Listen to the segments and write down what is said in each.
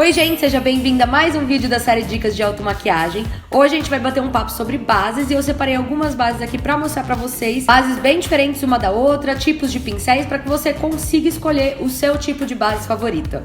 Oi gente, seja bem-vinda a mais um vídeo da série Dicas de Automaquiagem. Hoje a gente vai bater um papo sobre bases e eu separei algumas bases aqui pra mostrar pra vocês. Bases bem diferentes uma da outra, tipos de pincéis, pra que você consiga escolher o seu tipo de base favorita.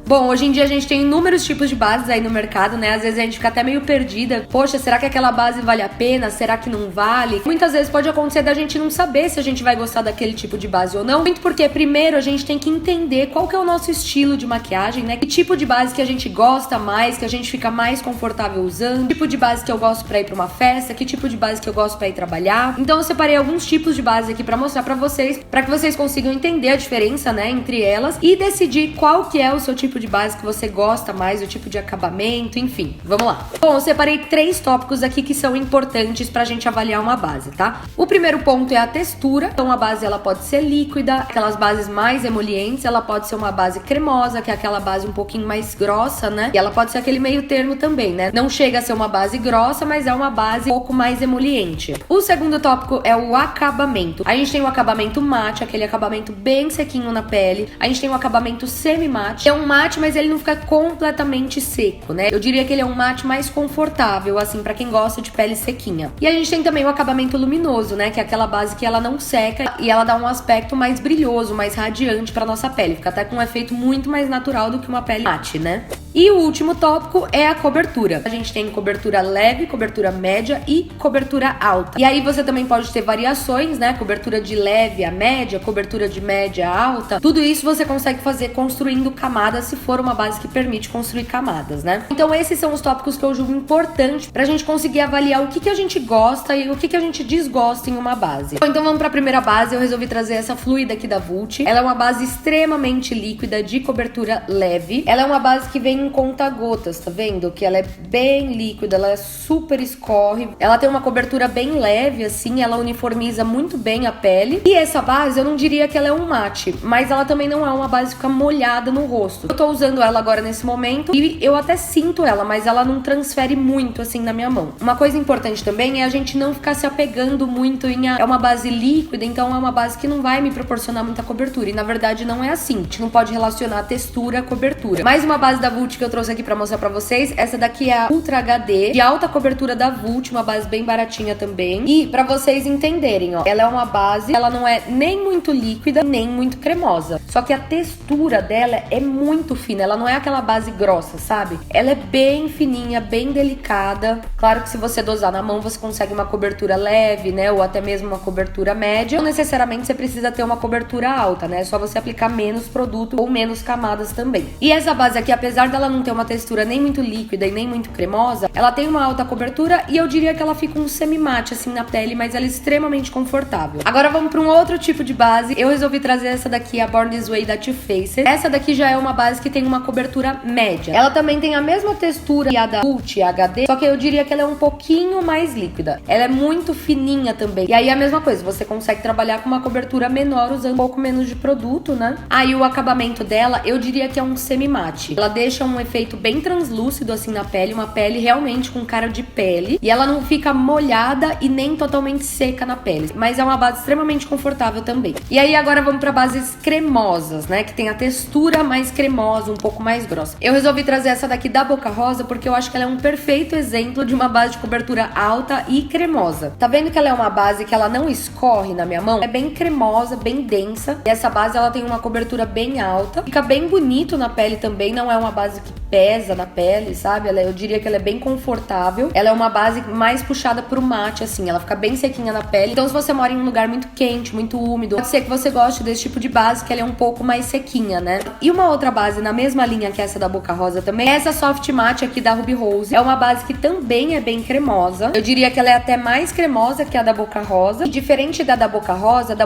Bom, hoje em dia a gente tem inúmeros tipos de bases aí no mercado, né? Às vezes a gente fica até meio perdida. Poxa, será que aquela base vale a pena? Será que não vale? Muitas vezes pode acontecer da gente não saber se a gente vai gostar daquele tipo de base ou não. Muito porque primeiro a gente tem que entender qual que é o nosso estilo de maquiagem, né? Que tipo de base que a gente gosta mais, que a gente fica mais confortável usando. Que tipo de base que eu gosto pra ir pra uma festa, que tipo de base que eu gosto pra ir trabalhar. Então eu separei alguns tipos de base aqui pra mostrar pra vocês, pra que vocês consigam entender a diferença, né, entre elas e decidir qual que é o seu tipo de base que você gosta mais, o tipo de acabamento, enfim, vamos lá. Bom, eu separei 3 tópicos aqui que são importantes pra gente avaliar uma base, tá? O primeiro ponto é a textura. Então a base ela pode ser líquida, aquelas bases mais emolientes, ela pode ser uma base cremosa, que é aquela base um pouquinho mais grossa, né? E ela pode ser aquele meio termo também, né? Não chega a ser uma base grossa, mas é uma base um pouco mais emoliente. O segundo tópico é o acabamento. A gente tem o acabamento mate, aquele acabamento bem sequinho na pele. A gente tem o acabamento semi-mate, é um mate, mas ele não fica completamente seco, né? Eu diria que ele é um mate mais confortável, assim, pra quem gosta de pele sequinha. E a gente tem também o acabamento luminoso, né? Que é aquela base que ela não seca e ela dá um aspecto mais brilhoso, mais radiante pra nossa pele. Fica até com um efeito muito mais natural do que uma pele mate, né? E o último tópico é a cobertura. A gente tem cobertura leve, cobertura média e cobertura alta. E aí você também pode ter variações, né? Cobertura de leve a média, cobertura de média a alta. Tudo isso você consegue fazer construindo camadas, se for uma base que permite construir camadas, né? Então esses são os tópicos que eu julgo importantes pra gente conseguir avaliar o que a gente gosta e o que a gente desgosta em uma base. Então vamos pra primeira base. Eu resolvi trazer essa fluida aqui da Vult. Ela é uma base extremamente líquida, de cobertura leve. Ela é uma base que vem em conta-gotas, tá vendo? Que ela é bem líquida, ela é super escorre. Ela tem uma cobertura bem leve, assim, ela uniformiza muito bem a pele. E essa base, eu não diria que ela é um mate, mas ela também não é uma base que fica molhada no rosto. Eu tô usando ela agora nesse momento e eu até sinto ela, mas ela não transfere muito, assim, na minha mão. Uma coisa importante também é a gente não ficar se apegando muito em é uma base líquida, então é uma base que não vai me proporcionar muita cobertura. E na verdade não é assim. A gente não pode relacionar a textura à cobertura. Mais uma base da Vult que eu trouxe aqui pra mostrar pra vocês. Essa daqui é a Ultra HD, de alta cobertura da Vult, uma base bem baratinha também. E pra vocês entenderem, ó, ela é uma base, ela não é nem muito líquida, nem muito cremosa. Só que a textura dela é muito fina, ela não é aquela base grossa, sabe? Ela é bem fininha, bem delicada. Claro que se você dosar na mão, você consegue uma cobertura leve, né? Ou até mesmo uma cobertura média. Não necessariamente você precisa ter uma cobertura alta, né? É só você aplicar menos produto ou menos camadas também. E essa base aqui, apesar dela não ter uma textura nem muito líquida e nem muito cremosa, ela tem uma alta cobertura e eu diria que ela fica um semi-mate assim na pele, mas ela é extremamente confortável. Agora vamos para um outro tipo de base. Eu resolvi trazer essa daqui, a Born This Way da Too Faced. Essa daqui já é uma base que tem uma cobertura média. Ela também tem a mesma textura que a da Vult HD, só que eu diria que ela é um pouquinho mais líquida. Ela é muito fininha também. E aí a mesma coisa, você consegue trabalhar com uma cobertura menor usando um pouco menos de produto, né? Aí o acabamento dela, eu diria que é um semi-mate. Ela deixa um efeito bem translúcido assim na pele, uma pele realmente com cara de pele. E ela não fica molhada e nem totalmente seca na pele. Mas é uma base extremamente confortável também. E aí agora vamos para bases cremosas, né? Que tem a textura mais cremosa, um pouco mais grossa. Eu resolvi trazer essa daqui da Boca Rosa porque eu acho que ela é um perfeito exemplo de uma base de cobertura alta e cremosa. Tá vendo que ela é uma base que ela não escorre na minha mão? É bem cremosa, bem densa. E essa base ela tem uma cobertura bem alta. Fica bem bonito na pele também, não é uma base que pesa na pele, sabe? Eu diria que ela é bem confortável. Ela é uma base mais puxada pro mate, assim. Ela fica bem sequinha na pele. Então se você mora em um lugar muito quente, muito úmido, pode ser que você goste desse tipo de base, que ela é um pouco mais sequinha, né? E uma outra base na mesma linha que essa da Boca Rosa também, essa Soft Matte aqui da Ruby Rose. É uma base que também é bem cremosa. Eu diria que ela é até mais cremosa que a da Boca Rosa. E diferente da Boca Rosa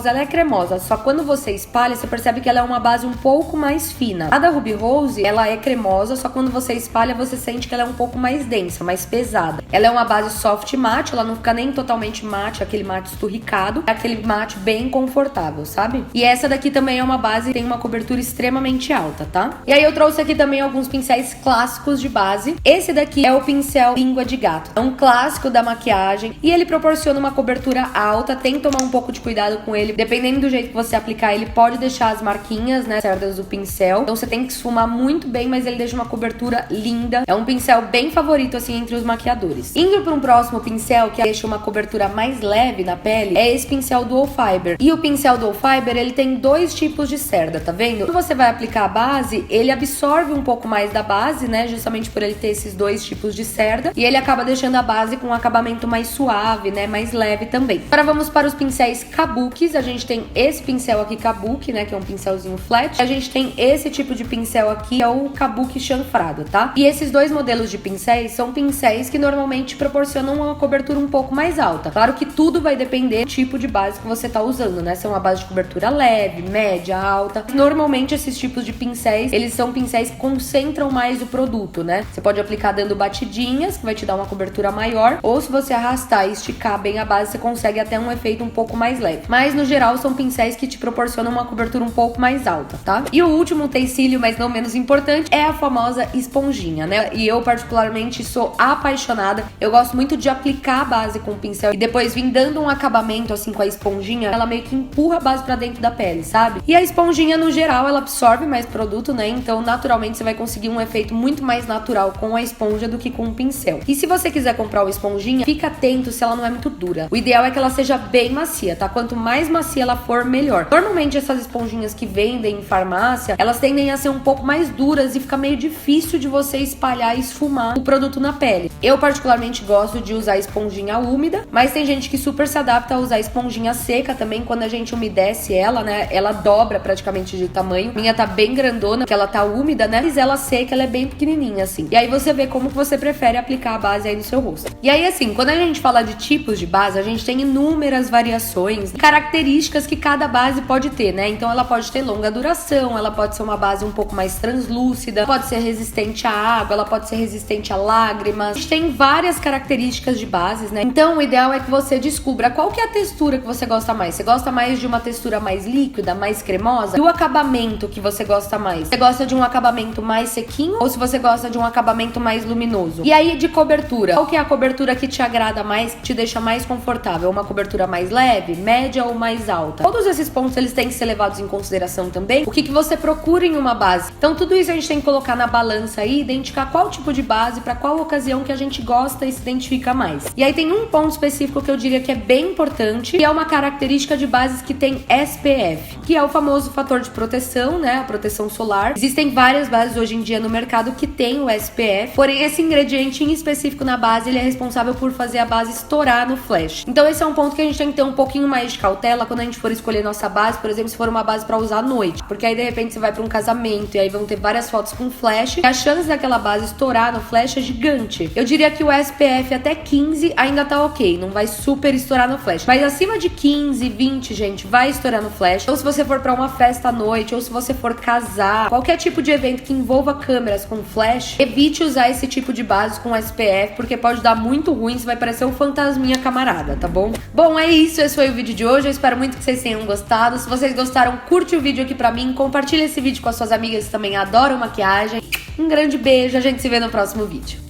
ela é cremosa. Só quando você espalha, você percebe que ela é uma base um pouco mais fina. A da Ruby Rose, ela é é cremosa, só quando você espalha você sente que ela é um pouco mais densa, mais pesada. Ela é uma base soft matte, ela não fica nem totalmente mate, aquele mate esturricado, é aquele mate bem confortável, sabe? E essa daqui também é uma base que tem uma cobertura extremamente alta, tá? E aí eu trouxe aqui também alguns pincéis clássicos de base. Esse daqui é o pincel Língua de Gato. É um clássico da maquiagem e ele proporciona uma cobertura alta. Tem que tomar um pouco de cuidado com ele. Dependendo do jeito que você aplicar, ele pode deixar as marquinhas, né, cerdas do pincel. Então você tem que esfumar muito bem, mas ele deixa uma cobertura linda. É um pincel bem favorito, assim, entre os maquiadores. Indo para um próximo pincel, que deixa uma cobertura mais leve na pele, é esse pincel Dual Fiber. E o pincel Dual Fiber, ele tem dois tipos de cerda, tá vendo? Quando você vai aplicar a base, ele absorve um pouco mais da base, né, justamente por ele ter esses dois tipos de cerda. E ele acaba deixando a base com um acabamento mais suave, né, mais leve também. Agora vamos para os pincéis Kabukis. A gente tem esse pincel aqui Kabuki, né, que é um pincelzinho flat. A gente tem esse tipo de pincel aqui, é o Kabuki chanfrado, tá? E esses dois modelos de pincéis são pincéis que normalmente proporcionam uma cobertura um pouco mais alta. Claro que tudo vai depender do tipo de base que você tá usando, né? Se é uma base de cobertura leve, média, alta. Normalmente esses tipos de pincéis, eles são pincéis que concentram mais o produto, né? Você pode aplicar dando batidinhas, que vai te dar uma cobertura maior, ou se você arrastar e esticar bem a base, você consegue até um efeito um pouco mais leve. Mas no geral são pincéis que te proporcionam uma cobertura um pouco mais alta, tá? E o último utensílio, mas não menos importante, é a famosa esponjinha, né? E eu particularmente sou apaixonada. Eu gosto muito de aplicar a base com o pincel e depois vir dando um acabamento assim com a esponjinha. Ela meio que empurra a base pra dentro da pele, sabe? E a esponjinha no geral, ela absorve mais produto, né? Então naturalmente você vai conseguir um efeito muito mais natural com a esponja do que com o pincel. E se você quiser comprar uma esponjinha, fica atento se ela não é muito dura. O ideal é que ela seja bem macia, tá? Quanto mais macia ela for, melhor. Normalmente essas esponjinhas que vendem em farmácia, elas tendem a ser um pouco mais duras e fica meio difícil de você espalhar e esfumar o produto na pele. Eu particularmente gosto de usar esponjinha úmida, mas tem gente que super se adapta a usar esponjinha seca também. Quando a gente umedece ela, né, ela dobra praticamente de tamanho. Minha tá bem grandona, porque ela tá úmida, né, mas ela seca, ela é bem pequenininha assim. E aí você vê como que você prefere aplicar a base aí no seu rosto. E aí assim, quando a gente fala de tipos de base, a gente tem inúmeras variações, características que cada base pode ter, né? Então ela pode ter longa duração, ela pode ser uma base um pouco mais translúcida, pode ser resistente à água, ela pode ser resistente a lágrimas. A gente tem várias características de bases, né? Então o ideal é que você descubra qual que é a textura que você gosta mais. Você gosta mais de uma textura mais líquida, mais cremosa? E o acabamento que você gosta mais? Você gosta de um acabamento mais sequinho ou se você gosta de um acabamento mais luminoso? E aí de cobertura, qual que é a cobertura que te agrada mais, que te deixa mais confortável? Uma cobertura mais leve, média ou mais alta? Todos esses pontos eles têm que ser levados em consideração também. O que você procura em uma base? Então tudo isso a gente tem que colocar na balança aí, identificar qual tipo de base, para qual ocasião que a gente gosta e se identifica mais. E aí tem um ponto específico que eu diria que é bem importante, que é uma característica de bases que tem SPF, que é o famoso fator de proteção, né? A proteção solar. Existem várias bases hoje em dia no mercado que tem o SPF, porém esse ingrediente em específico na base, ele é responsável por fazer a base estourar no flash. Então esse é um ponto que a gente tem que ter um pouquinho mais de cautela quando a gente for escolher nossa base, por exemplo, se for uma base para usar à noite, porque aí de repente você vai para um casamento e aí vão ter várias fotos com flash, e a chance daquela base estourar no flash é gigante. Eu diria que o SPF até 15 ainda tá ok, não vai super estourar no flash, mas acima de 15, 20, gente, vai estourar no flash. Ou se você for para uma festa à noite, ou se você for casar, qualquer tipo de evento que envolva câmeras com flash, evite usar esse tipo de base com SPF, porque pode dar muito ruim, você vai parecer um fantasminha camarada, tá bom? Bom, é isso, esse foi o vídeo de hoje, eu espero muito que vocês tenham gostado. Se vocês gostaram, curte o vídeo aqui pra mim, compartilha esse vídeo com as suas amigas que também adoram maquiagem. Um grande beijo, a gente se vê no próximo vídeo.